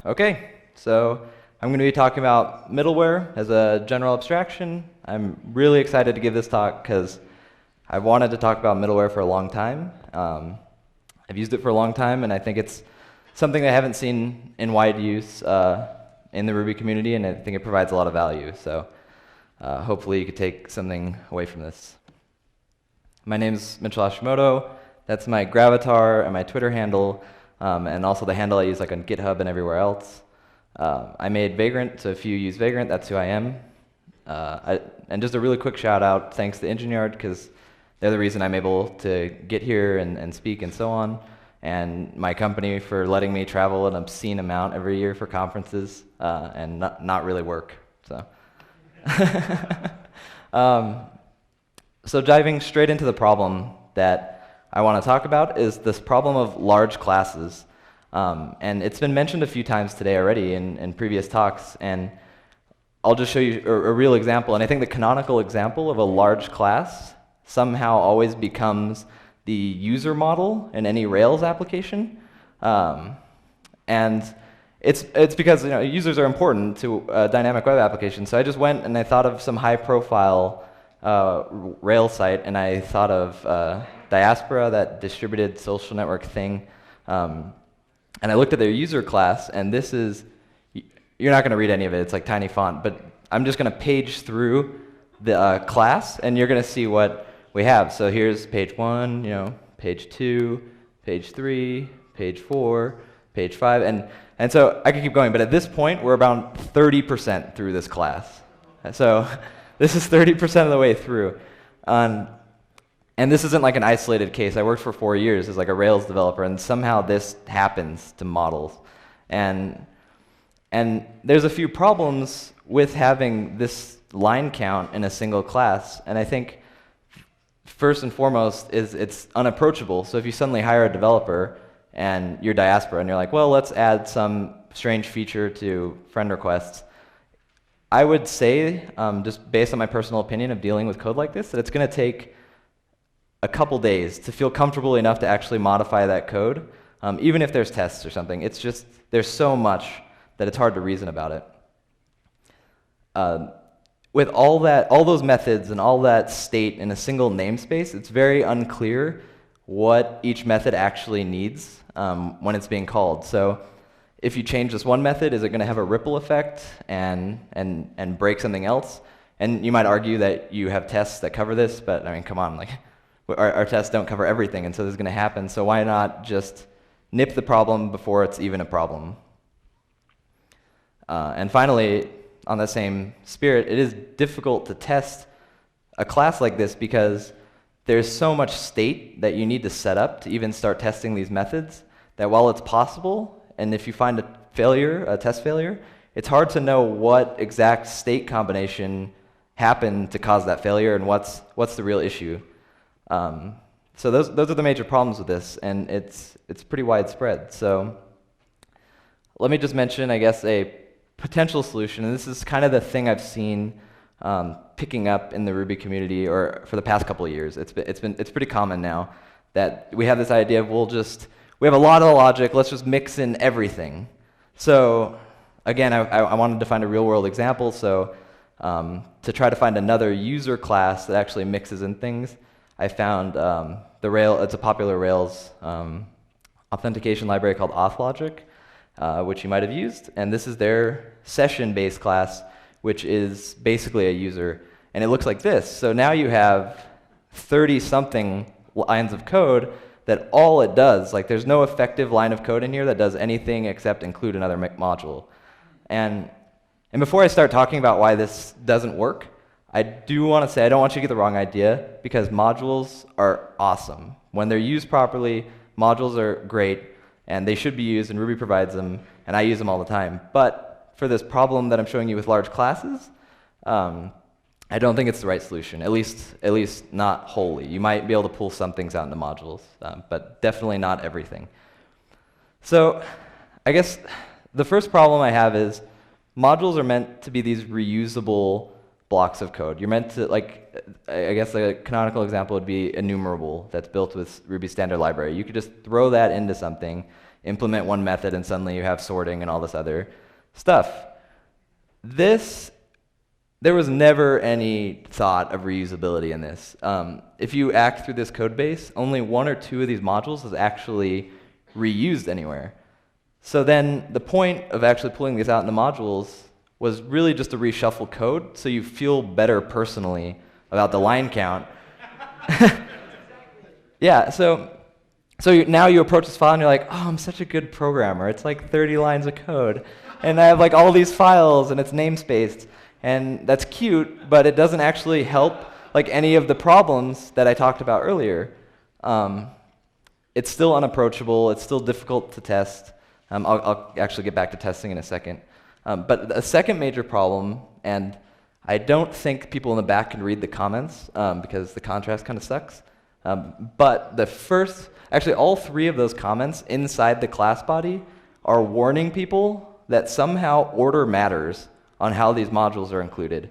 Okay, so I'm going to be talking about middleware as a general abstraction. I'm really excited to give this talk because I've wanted to talk about middleware for a long time. I've used it for a long time, and I think it's something I haven't seen in wide use in the Ruby community, and I think it provides a lot of value. So hopefully you could take something away from this. My name is Hashimoto. That's my Gravatar and my Twitter handle, and also the handle I use like on GitHub and everywhere else. I made Vagrant, so if you use Vagrant, that's who I am. And just a really quick shout out, thanks to Engineered, because they're the reason I'm able to get here and speak and so on, and my company for letting me travel an obscene amount every year for conferences and not really work. So, so diving straight into the problem that I want to talk about is this problem of large classes. And it's been mentioned a few times today already in previous talks, and I'll just show you a real example. And I think the canonical example of a large class somehow always becomes the user model in any Rails application. And it's because users are important to a dynamic web application. So I just went and I thought of some high-profile Rails site, and I thought of Diaspora, that distributed social network thing. And I looked at their user class, and this is, you're not going to read any of it, it's like tiny font, but I'm just going to page through the class, and you're going to see what we have. So here's page 1, page 2, page 3, page 4, page 5, and so I could keep going, but at this point, we're about 30% through this class. So this is 30% of the way through. And this isn't like an isolated case. I worked for 4 years as like a Rails developer, and somehow this happens to models. And there's a few problems with having this line count in a single class, and I think first and foremost is it's unapproachable. So if you suddenly hire a developer and you're Diaspora and you're like, well, let's add some strange feature to friend requests, I would say, just based on my personal opinion of dealing with code like this, that it's going to take a couple days to feel comfortable enough to actually modify that code, even if there's tests or something. It's just, there's so much that it's hard to reason about it. With all those methods and all that state in a single namespace, it's very unclear what each method actually needs when it's being called. So if you change this one method, is it going to have a ripple effect and break something else? And you might argue that you have tests that cover this, but I mean, come on, like our tests don't cover everything, and so this is going to happen. So why not just nip the problem before it's even a problem? And finally, on the same spirit, it is difficult to test a class like this because there's so much state that you need to set up to even start testing these methods that while it's possible, and if you find a failure, a test failure, it's hard to know what exact state combination happened to cause that failure and what's the real issue. So those are the major problems with this, and it's pretty widespread. So let me just mention, I guess, a potential solution, and this is kind of the thing I've seen picking up in the Ruby community, or for the past couple of years. It's pretty common now that we have this idea of we have a lot of logic, let's just mix in everything. So again, I wanted to find a real-world example, so to try to find another user class that actually mixes in things, I found it's a popular Rails authentication library called AuthLogic, which you might have used, and this is their session-based class, which is basically a user, and it looks like this. So now you have 30-something lines of code that all it does, like there's no effective line of code in here that does anything except include another module. And before I start talking about why this doesn't work, I do want to say I don't want you to get the wrong idea, because modules are awesome. When they're used properly, modules are great, and they should be used, and Ruby provides them, and I use them all the time. But for this problem that I'm showing you with large classes, I don't think it's the right solution, at least not wholly. You might be able to pull some things out into modules, but definitely not everything. So I guess the first problem I have is modules are meant to be these reusable blocks of code. You're meant to, I guess a canonical example would be enumerable that's built with Ruby standard library. You could just throw that into something, implement one method and suddenly you have sorting and all this other stuff. There was never any thought of reusability in this. If you act through this code base, only 1 or 2 of these modules is actually reused anywhere. So then the point of actually pulling these out in the modules was really just to reshuffle code so you feel better personally about the line count. Yeah, so now you approach this file and you're like, oh, I'm such a good programmer. It's like 30 lines of code. And I have like all these files and it's namespaced. And that's cute, but it doesn't actually help like any of the problems that I talked about earlier. It's still unapproachable. It's still difficult to test. I'll actually get back to testing in a second. But a second major problem, and I don't think people in the back can read the comments because the contrast kind of sucks. But actually all 3 of those comments inside the class body are warning people that somehow order matters on how these modules are included.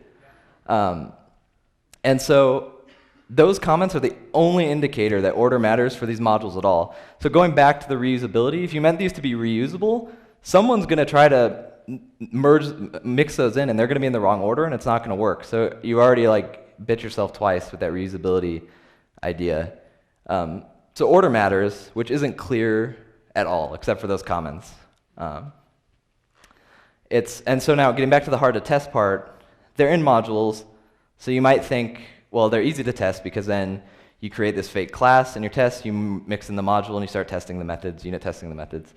And so those comments are the only indicator that order matters for these modules at all. So going back to the reusability, if you meant these to be reusable, someone's going to try to mix those in, and they're going to be in the wrong order, and it's not going to work. So you already like bit yourself twice with that reusability idea. So order matters, which isn't clear at all, except for those comments. And so now getting back to the hard to test part, they're in modules, so you might think, well, they're easy to test because then you create this fake class in your test, you mix in the module, and you start testing the methods, unit testing the methods.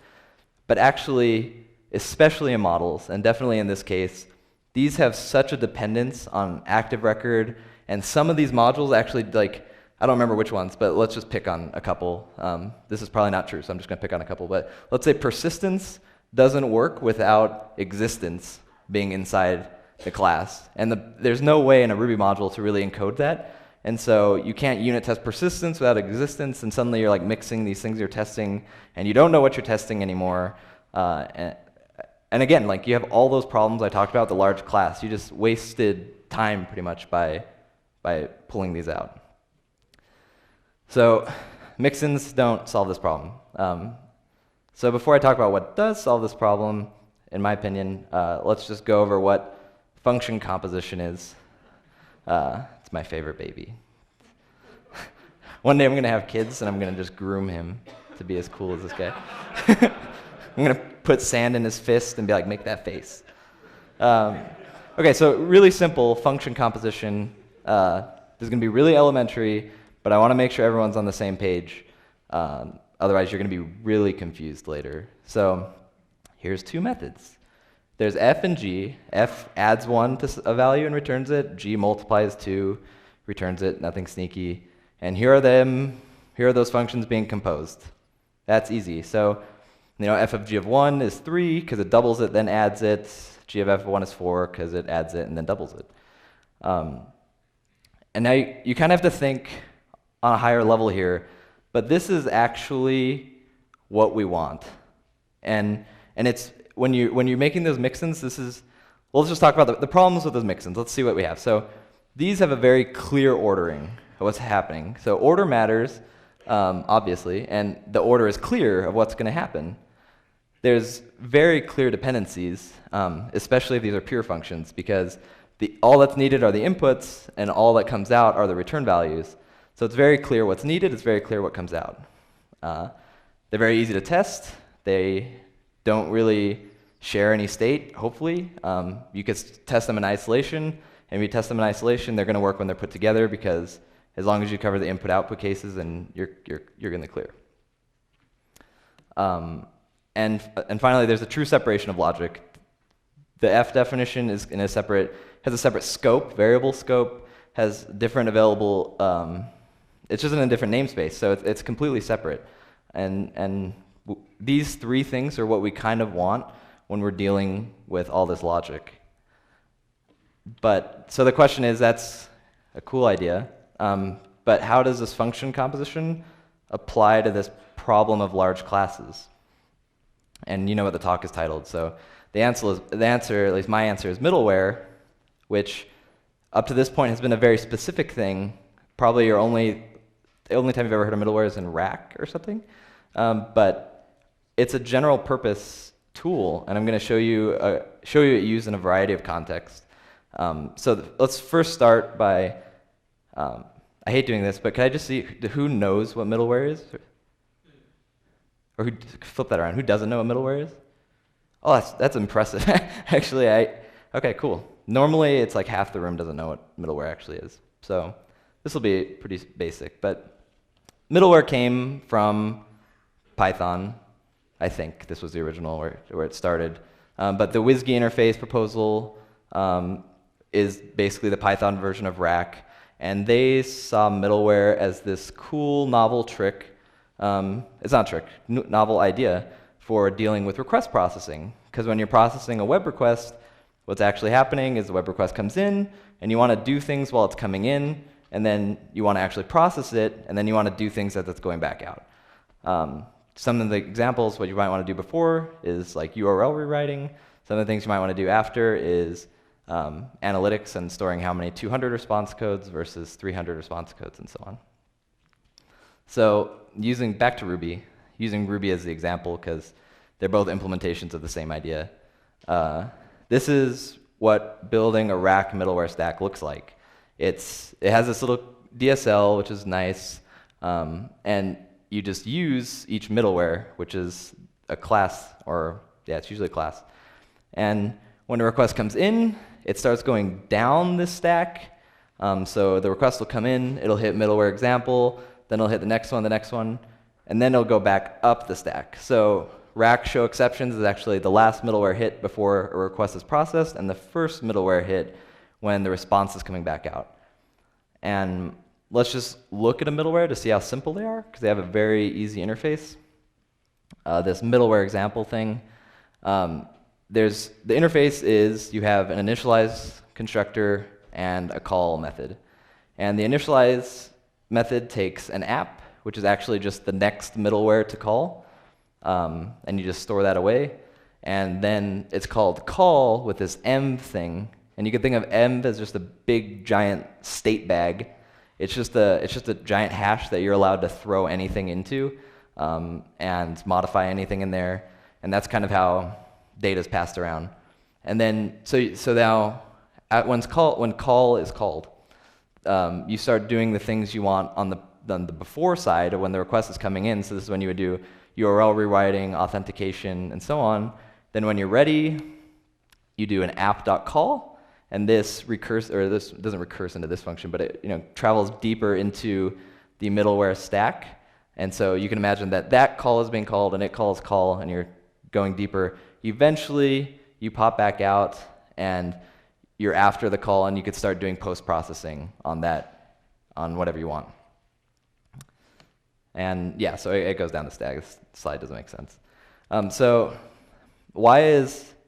But actually, especially in models, and definitely in this case, these have such a dependence on active record, and some of these modules actually, like, I don't remember which ones, but let's just pick on a couple. This is probably not true, so I'm just going to pick on a couple. But let's say persistence doesn't work without existence being inside the class. And there's no way in a Ruby module to really encode that. And so you can't unit test persistence without existence, and suddenly you're like mixing these things you're testing, and you don't know what you're testing anymore. And again, like you have all those problems I talked about with the large class. You just wasted time pretty much by pulling these out. So mixins don't solve this problem. So before I talk about what does solve this problem, in my opinion, let's just go over what function composition is. It's my favorite baby. One day I'm going to have kids, and I'm going to just groom him to be as cool as this guy. I'm going to put sand in his fist and be like, make that face. Okay, so really simple function composition. This is going to be really elementary, but I want to make sure everyone's on the same page. Otherwise, you're going to be really confused later. So here's 2 methods. There's f and g. F adds 1 to a value and returns it. G multiplies 2, returns it, nothing sneaky. And here are those functions being composed. That's easy. So f of g of 1 is 3 because it doubles it, then adds it. G of f of 1 is 4 because it adds it and then doubles it. And now you kind of have to think on a higher level here, but this is actually what we want. And it's when you're making those mixins, well, let's just talk about the problems with those mixins. Let's see what we have. So these have a very clear ordering of what's happening. So order matters, obviously, and the order is clear of what's going to happen. There's very clear dependencies, especially if these are pure functions, because all that's needed are the inputs, and all that comes out are the return values. So it's very clear what's needed, it's very clear what comes out. They're very easy to test. They don't really share any state, hopefully. You could test them in isolation, and if you test them in isolation, they're going to work when they're put together, because as long as you cover the input-output cases, then you're going to clear. And finally, there's a true separation of logic. The F definition has a separate scope, variable scope, has different available. It's just in a different namespace, so it's completely separate. And these 3 things are what we kind of want when we're dealing with all this logic. So the question is, that's a cool idea, but how does this function composition apply to this problem of large classes? And you know what the talk is titled, so the answer, at least my answer, is middleware, which up to this point has been a very specific thing. Probably the only time you've ever heard of middleware is in rack or something. But it's a general purpose tool, and I'm going to show you it used in a variety of contexts. Let's first start by, I hate doing this, but can I just see who knows what middleware is? Or who, flip that around, who doesn't know what middleware is? Oh, that's impressive. Actually, okay, cool. Normally, it's like half the room doesn't know what middleware actually is. So this will be pretty basic, but middleware came from Python. I think this was the original where it started. But the WSGI interface proposal is basically the Python version of Rack, and they saw middleware as this cool, novel trick. It's not a trick, novel idea for dealing with request processing. Because when you're processing a web request, what's actually happening is the web request comes in, and you want to do things while it's coming in, and then you want to actually process it, and then you want to do things as it's going back out. Some of the examples, what you might want to do before is like URL rewriting. Some of the things you might want to do after is analytics and storing how many 200 response codes versus 300 response codes and so on. So back to Ruby, using Ruby as the example because they're both implementations of the same idea. This is what building a Rack middleware stack looks like. It has this little DSL, which is nice, and you just use each middleware, which is a class, it's usually a class. And when a request comes in, it starts going down this stack. So the request will come in, it'll hit middleware example, then it'll hit the next one, and then it'll go back up the stack. So Rack show exceptions is actually the last middleware hit before a request is processed, and the first middleware hit when the response is coming back out. And let's just look at a middleware to see how simple they are, because they have a very easy interface. This middleware example thing, the interface is you have an initialize constructor and a call method. And the initialize method takes an app, which is actually just the next middleware to call, and you just store that away. And then it's called call with this env thing. And you can think of env as just a big, giant state bag. It's just a giant hash that you're allowed to throw anything into and modify anything in there. And that's kind of how data is passed around. And then, so now, when call is called, you start doing the things you want on the before side of when the request is coming in. So this is when you would do URL rewriting, authentication, and so on. Then when you're ready, you do an app.call, and this doesn't recurse into this function, but it travels deeper into the middleware stack. And so you can imagine that call is being called, and it calls call, and you're going deeper. Eventually, you pop back out, and you're after the call, and you could start doing post-processing on whatever you want. And yeah, so it goes down the stack. This slide doesn't make sense. So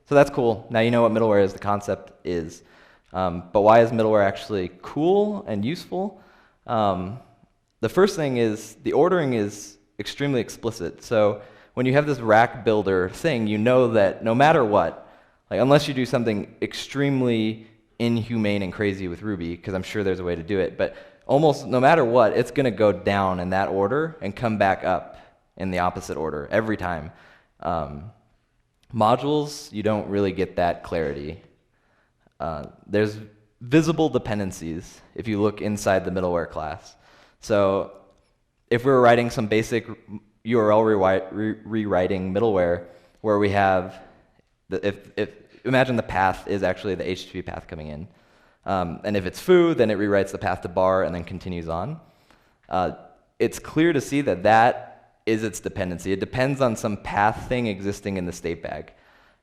that's cool. Now you know what middleware is, the concept is. But why is middleware actually cool and useful? The first thing is the ordering is extremely explicit. So when you have this rack builder thing, you know that no matter what, unless you do something extremely inhumane and crazy with Ruby, because I'm sure there's a way to do it, but almost no matter what, it's going to go down in that order and come back up in the opposite order every time. Modules, you don't really get that clarity. There's visible dependencies if you look inside the middleware class. So if we were writing some basic URL rewriting middleware where we have, imagine the path is actually the HTTP path coming in. And if it's foo, then it rewrites the path to bar and then continues on. It's clear to see that is its dependency. It depends on some path thing existing in the state bag.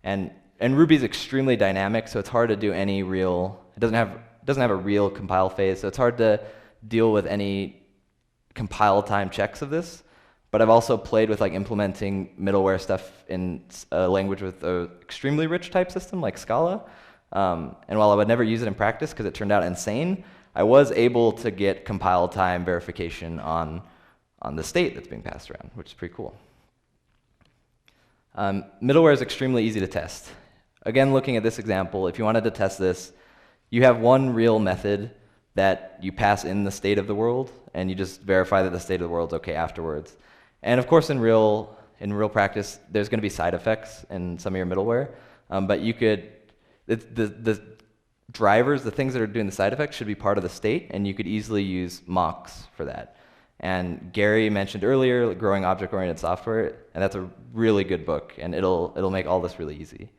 And Ruby is extremely dynamic, so it's hard to do any real, it doesn't have a real compile phase, so it's hard to deal with any compile time checks of this. But I've also played with implementing middleware stuff in a language with an extremely rich type system like Scala. And while I would never use it in practice because it turned out insane, I was able to get compile time verification on the state that's being passed around, which is pretty cool. Middleware is extremely easy to test. Again, looking at this example, if you wanted to test this, you have one real method that you pass in the state of the world, and you just verify that the state of the world is okay afterwards. And of course, in real in real practice, there's going to be side effects in some of your middleware, but you could, the drivers, the things that are doing the side effects should be part of the state, and you could easily use mocks for that. And Gary mentioned earlier Growing Object-Oriented Software, and that's a really good book, and it'll make all this really easy.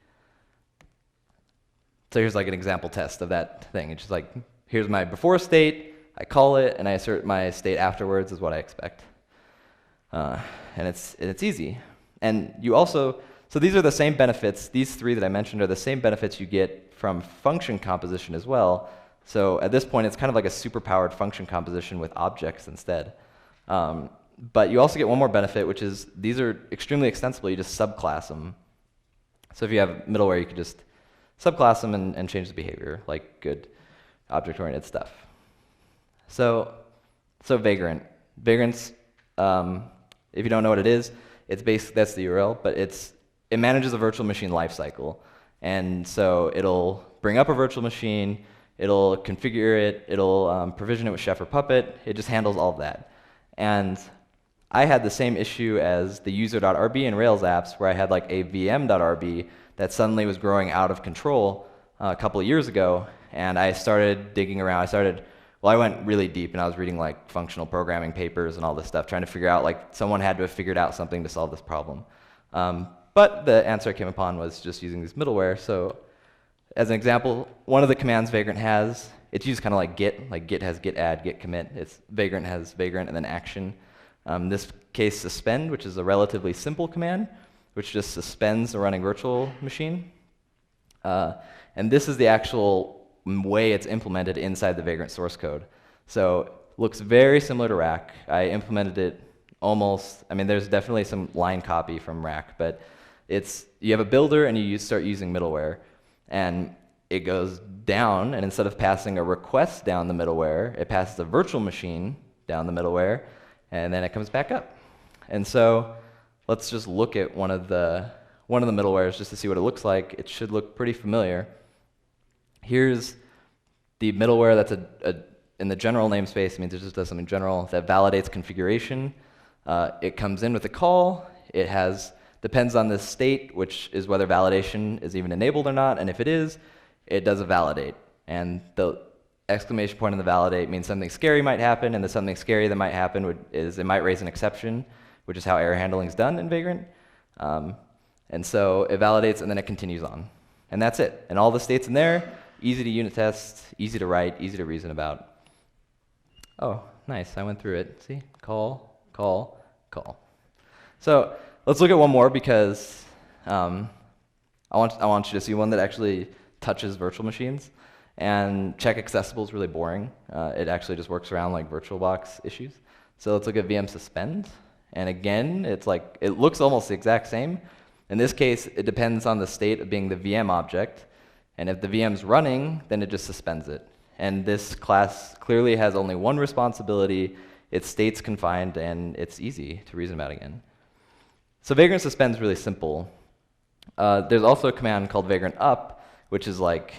So here's like an example test of that thing. It's just like, here's my before state, I call it, and I assert my state afterwards is what I expect. And it's easy. And you also, so these are the same benefits, these three that I mentioned are the same benefits you get from function composition as well. So at this point, it's kind of like a superpowered function composition with objects instead. But you also get one more benefit, which is these are extremely extensible. You just subclass them. So if you have middleware, you could just subclass them and change the behavior, like good object-oriented stuff. So Vagrant. Vagrant's, if you don't know what it is, it's basically, that's the URL, but it manages a virtual machine lifecycle. And so it'll bring up a virtual machine, it'll configure it, it'll provision it with Chef or Puppet, it just handles all of that. And I had the same issue as the user.rb in Rails apps, where I had like a vm.rb that suddenly was growing out of control a couple of years ago, and I started digging around. I went really deep, and I was reading like functional programming papers and all this stuff, trying to figure out, like, someone had to have figured out something to solve this problem. But the answer I came upon was just using this middleware. So as an example, one of the commands Vagrant has, it's used kind of like Git has git add, git commit. Vagrant has Vagrant and then action. In this case, suspend, which is a relatively simple command, which just suspends the running virtual machine. And this is the actual way it's implemented inside the Vagrant source code. So it looks very similar to Rack. I implemented it almost, I mean, there's definitely some line copy from Rack, but you have a builder and you start using middleware, and it goes down, and instead of passing a request down the middleware, it passes a virtual machine down the middleware, and then it comes back up. And so let's just look at one of the middlewares just to see what it looks like. It should look pretty familiar. Here's the middleware that's in the general namespace. It means it just does something general that validates configuration. It comes in with a call. It depends on the state, which is whether validation is even enabled or not. And if it is, it does a validate. And the exclamation point in the validate means something scary might happen, and the something scary that might happen is it might raise an exception, which is how error handling is done in Vagrant. And so it validates, and then it continues on. And that's it. And all the states in there, easy to unit test, easy to write, easy to reason about. Oh, nice, I went through it. See, call, call, call. So let's look at one more, because I want you to see one that actually touches virtual machines. And check Extensible is really boring. It actually just works around like VirtualBox issues. So let's look at VM suspend. And again, it looks almost the exact same. In this case, it depends on the state of being the VM object. And if the VM's running, then it just suspends it. And this class clearly has only one responsibility. Its state's confined, and it's easy to reason about again. So Vagrant suspend is really simple. There's also a command called Vagrant up, which is like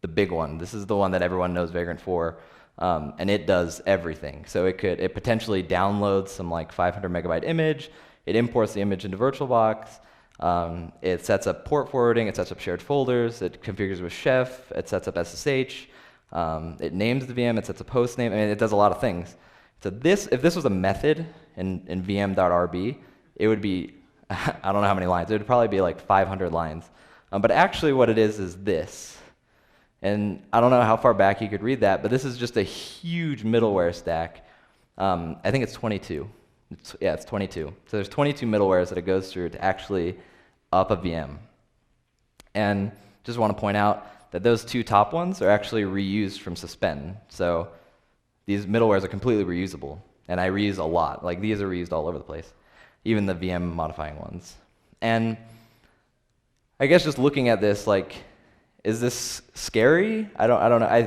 the big one. This is the one that everyone knows Vagrant for, and it does everything. So it potentially downloads some like 500 megabyte image. It imports the image into VirtualBox. It sets up port forwarding. It sets up shared folders. It configures with Chef. It sets up SSH. It names the VM. It sets a host name. I mean, it does a lot of things. So if this was a method in vm.rb, it would be, I don't know how many lines. It would probably be like 500 lines. But actually what it is this. And I don't know how far back you could read that, but this is just a huge middleware stack. I think it's 22. It's 22. So there's 22 middlewares that it goes through to actually up a VM. And just want to point out that those two top ones are actually reused from suspend. So these middlewares are completely reusable. And I reuse a lot. Like, these are reused all over the place, even the VM modifying ones. And I guess just looking at this, like, is this scary? I don't know.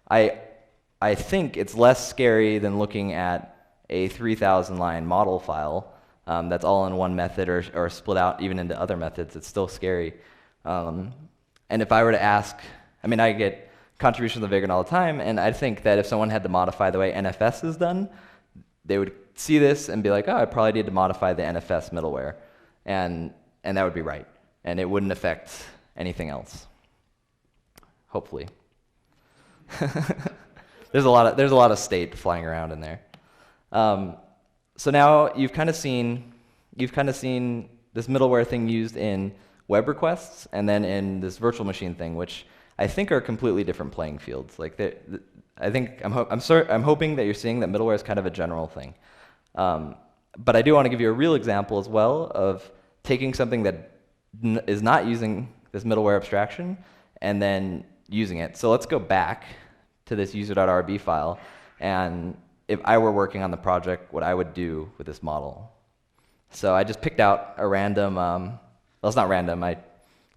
I think it's less scary than looking at a 3,000 line model file that's all in one method or split out even into other methods. It's still scary. And if I were to ask, I mean, I get contributions of Vagrant all the time, and I think that if someone had to modify the way NFS is done, they would see this and be like, oh, I probably need to modify the NFS middleware. And that would be right. And it wouldn't affect anything else, hopefully. There's a lot of state flying around in there. So now you've kind of seen this middleware thing used in web requests and then in this virtual machine thing, which I think are completely different playing fields. Like I'm hoping that you're seeing that middleware is kind of a general thing. But I do want to give you a real example as well of taking something that is not using this middleware abstraction and then using it. So let's go back to this user.rb file, and if I were working on the project, what I would do with this model. So I just picked out a random, well, it's not random, I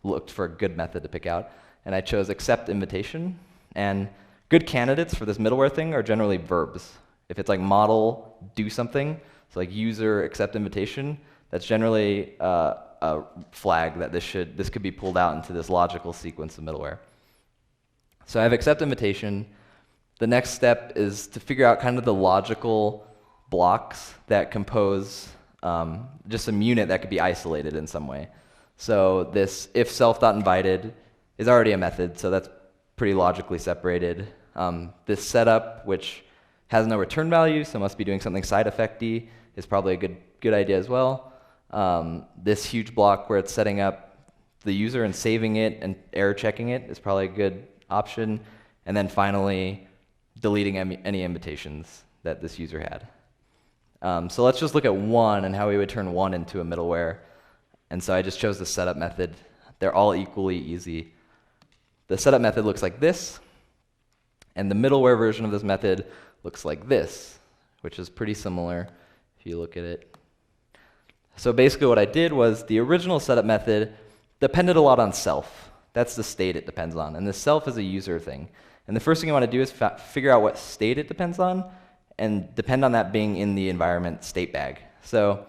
looked for a good method to pick out, and I chose accept invitation. And good candidates for this middleware thing are generally verbs. If it's like model do something, so like user accept invitation, that's generally a flag that this could be pulled out into this logical sequence of middleware. So I have accept invitation. The next step is to figure out kind of the logical blocks that compose just some unit that could be isolated in some way. So this if self.invited is already a method, so that's pretty logically separated. This setup, which has no return value, so must be doing something side effecty, is probably a good idea as well. This huge block where it's setting up the user and saving it and error checking it is probably a good option. And then finally, deleting any invitations that this user had. So let's just look at one and how we would turn one into a middleware. And so I just chose the setup method. They're all equally easy. The setup method looks like this, and the middleware version of this method looks like this, which is pretty similar if you look at it. So basically what I did was the original setup method depended a lot on self. That's the state it depends on, and the self is a user thing. And the first thing you want to do is figure out what state it depends on, and depend on that being in the environment state bag. So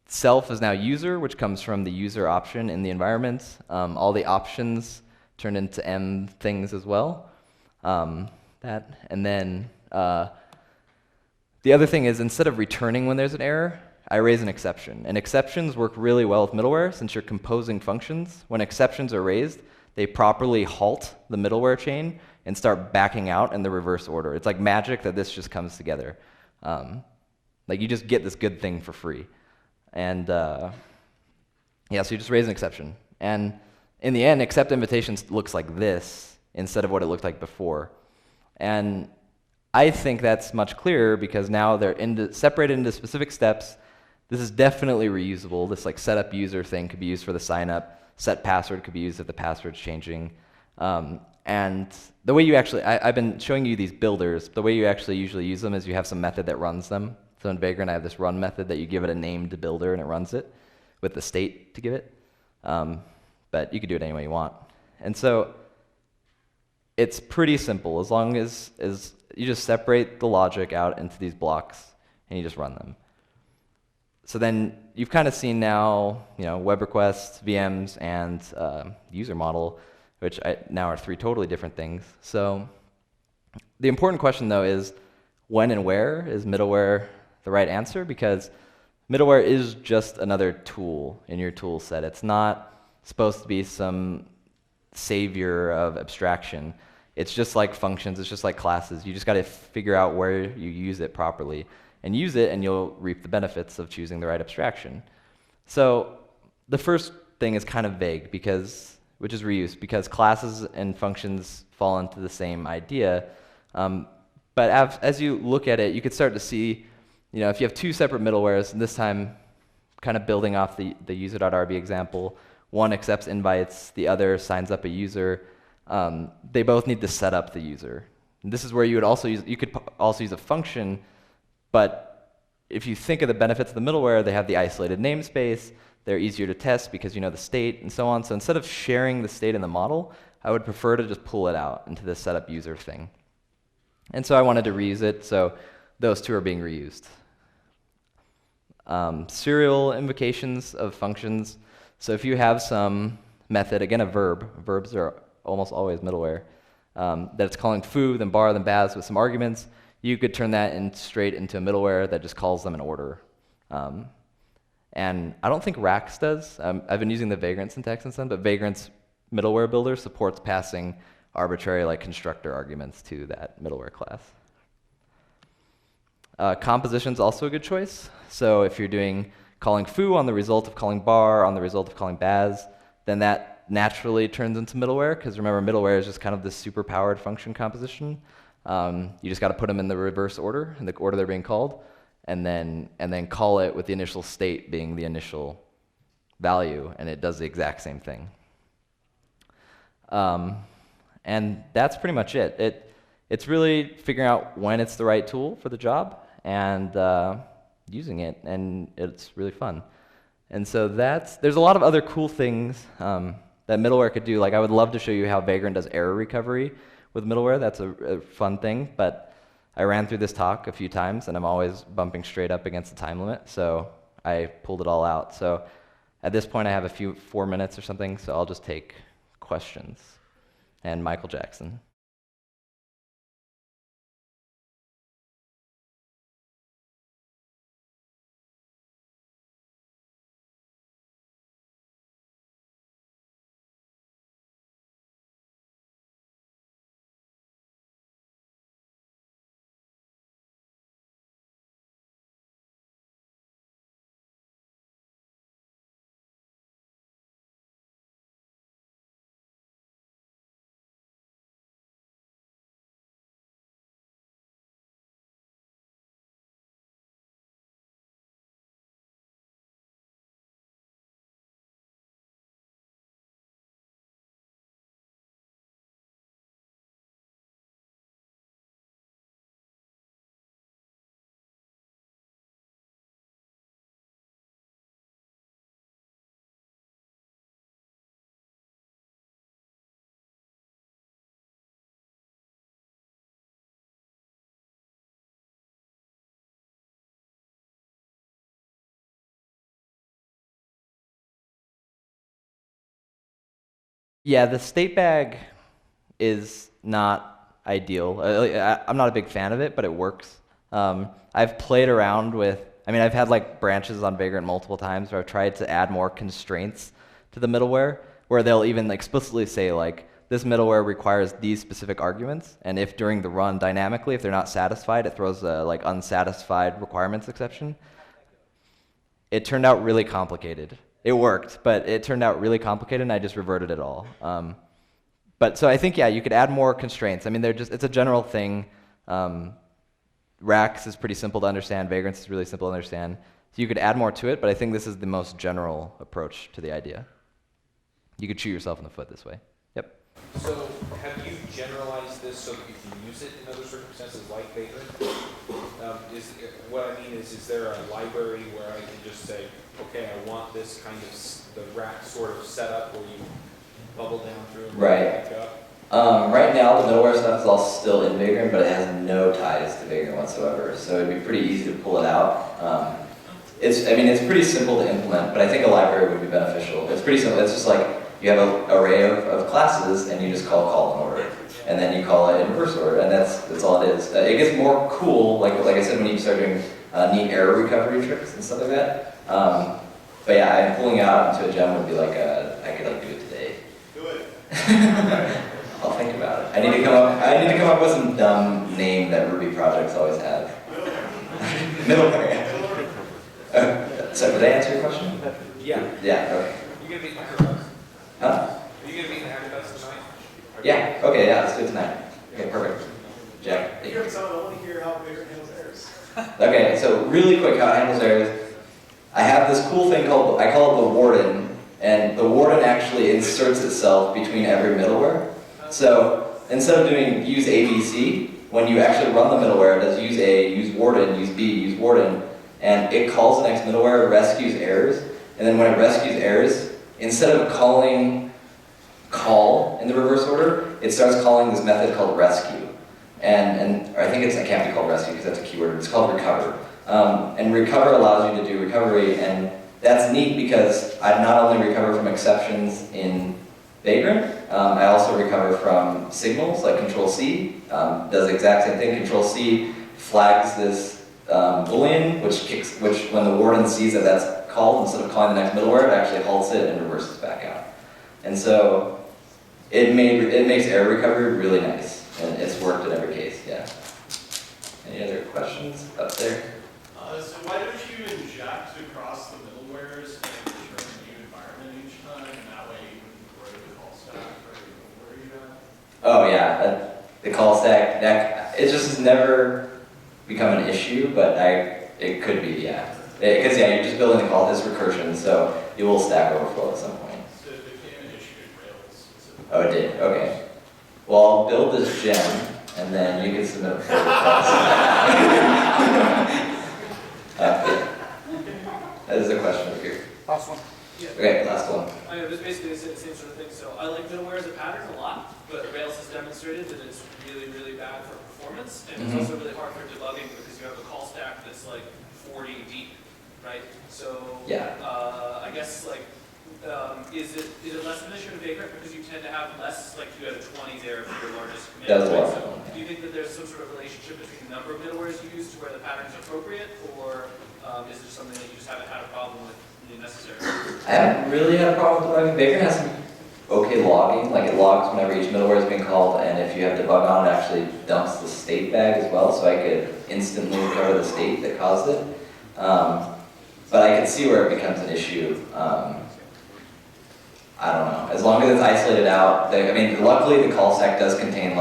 self is now user, which comes from the user option in the environment. All the options turn into M things as well. And then the other thing is, instead of returning when there's an error, I raise an exception. And exceptions work really well with middleware since you're composing functions. When exceptions are raised, they properly halt the middleware chain and start backing out in the reverse order. It's like magic that this just comes together. Like you just get this good thing for free. And yeah, so you just raise an exception. And in the end, accept invitations looks like this instead of what it looked like before. And I think that's much clearer because now they're separated into specific steps. This is definitely reusable. This like setup user thing could be used for the sign up. Set password could be used if the password's changing. And the way you actually, I've been showing you these builders. The way you actually usually use them is you have some method that runs them. So in Vagrant, I have this run method that you give it a named builder and it runs it with the state to give it. But you can do it any way you want. And so it's pretty simple as long as you just separate the logic out into these blocks and you just run them. So then you've kind of seen now, web requests, VMs, and user model, which now are three totally different things. So the important question, though, is when and where is middleware the right answer? Because middleware is just another tool in your tool set. It's not supposed to be some savior of abstraction. It's just like functions. It's just like classes. You just got to figure out where you use it properly. And use it, and you'll reap the benefits of choosing the right abstraction. So the first thing is kind of vague, which is reuse, because classes and functions fall into the same idea. But as you look at it, you could start to see, if you have two separate middlewares, and this time kind of building off the user.rb example, one accepts invites, the other signs up a user. They both need to set up the user. And this is where you could also use a function. But if you think of the benefits of the middleware, they have the isolated namespace, they're easier to test because you know the state and so on. So instead of sharing the state in the model, I would prefer to just pull it out into this setup user thing. And so I wanted to reuse it, so those two are being reused. Serial invocations of functions. So if you have some method, again a verb, verbs are almost always middleware, that's calling foo, then bar, then baz with some arguments, you could turn that straight into a middleware that just calls them in order. And I don't think Rax does. I've been using the Vagrant syntax and some, but Vagrant's middleware builder supports passing arbitrary like constructor arguments to that middleware class. Composition's also a good choice. So if you're doing calling foo on the result of calling bar on the result of calling baz, then that naturally turns into middleware, because remember, middleware is just kind of this super powered function composition. You just got to put them in the reverse order, in the order they're being called, and then call it with the initial state being the initial value, and it does the exact same thing. And that's pretty much it. It's really figuring out when it's the right tool for the job and using it, and it's really fun. And so there's a lot of other cool things that middleware could do. Like I would love to show you how Vagrant does error recovery with middleware. That's a fun thing, but I ran through this talk a few times and I'm always bumping straight up against the time limit, so I pulled it all out. So at this point I have 4 minutes or something, so I'll just take questions. And Michael Jackson. Yeah, the state bag is not ideal. I'm not a big fan of it, but it works. I've played around with, I've had like branches on Vagrant multiple times where I've tried to add more constraints to the middleware, where they'll even explicitly say like, this middleware requires these specific arguments, and if during the run dynamically, if they're not satisfied, it throws a like unsatisfied requirements exception. It turned out really complicated. It worked, but it turned out really complicated, and I just reverted it all. But so I think, yeah, you could add more constraints. It's a general thing. Rax is pretty simple to understand. Vagrants is really simple to understand. So you could add more to it, but I think this is the most general approach to the idea. You could shoot yourself in the foot this way. Yep. So have you generalized this so that you can use it in other circumstances like Vagrant? What I mean is there a library where I can just say, okay, I want this kind of the rack sort of setup where you bubble down through and right. back up? Right now, the middleware stuff is all still in Vagrant, but it has no ties to Vagrant whatsoever. So it'd be pretty easy to pull it out. It's pretty simple to implement, but I think a library would be beneficial. It's pretty simple. It's just like you have an array of classes, and you just call in order, and then you call it in reverse order, and that's all it is. It gets more cool, like I said, when you start doing neat error recovery tricks and stuff like that. But yeah, I'm pulling out into a gem would be like I could do it today. Do it. I'll think about it. I need to come up with some dumb name that Ruby projects always have. Middleware. So did I answer your question? Yeah. Yeah. Okay. You gonna be in the hackathon? Huh? Are you gonna be in the hackathon tonight? Yeah. Okay. Yeah. Let's do it tonight. Okay. Perfect. Jack. Here, so I want to hear how Vagrant handles errors. Okay. So really quick, how it handles errors. I have this cool thing I call it the warden, and the warden actually inserts itself between every middleware. So instead of doing use ABC, when you actually run the middleware, it does use A, use warden, use B, use warden, and it calls the next middleware, rescues errors, and then when it rescues errors, instead of calling call in the reverse order, it starts calling this method called rescue. And I think it can't be called rescue because that's a keyword, it's called recover. And recover allows you to do recovery, and that's neat because I not only recover from exceptions in Vagrant, I also recover from signals like Control-C, does the exact same thing. Control-C flags this boolean, which when the warden sees that that's called, instead of calling the next middleware, it actually halts it and reverses back out. And so it makes error recovery really nice, and it's worked in every case. Yeah. Any other questions up there? So why don't you inject across the middlewares and return a new environment each time, and that way you can throw the call stack or where you at? Oh yeah, the call stack, it just has never become an issue, but it could be, yeah. Because yeah, you're just building the call, this recursion, so it will stack overflow at some point. So it became an issue in Rails specifically. Oh, it did, okay. Well, I'll build this gem, and then you can submit a pull request. Yeah. That is a question over here. Last one. Yeah. Okay, last one. I know, this basically is the same sort of thing. So I like middleware as a pattern a lot, but Rails has demonstrated that it's really, really bad for performance, and it's also really hard for debugging because you have a call stack that's like 40 deep, right? So Yeah. I guess like, is it less of an issue in Vagrant because you tend to have less, like you have 20 there for your largest commit? That's right? a lot. So do you think that there's some sort of relationship between the number of middlewares you use to where the pattern is appropriate, or is there something that you just haven't had a problem with being necessary? I haven't really had a problem with debugging. Vagrant has some okay logging, like it logs whenever each middleware is being called, and if you have debug on, it actually dumps the state bag as well, so I could instantly recover the state that caused it. But I can see where it becomes an issue. I don't know. As long as it's isolated out, luckily the call stack does contain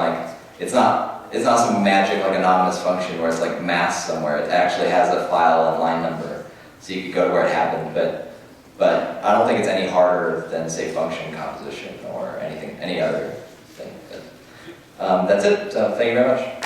it's not some magic anonymous function where it's masked somewhere. It actually has a file and line number, so you could go to where it happened. But I don't think it's any harder than say function composition or any other thing. But, that's it. So thank you very much.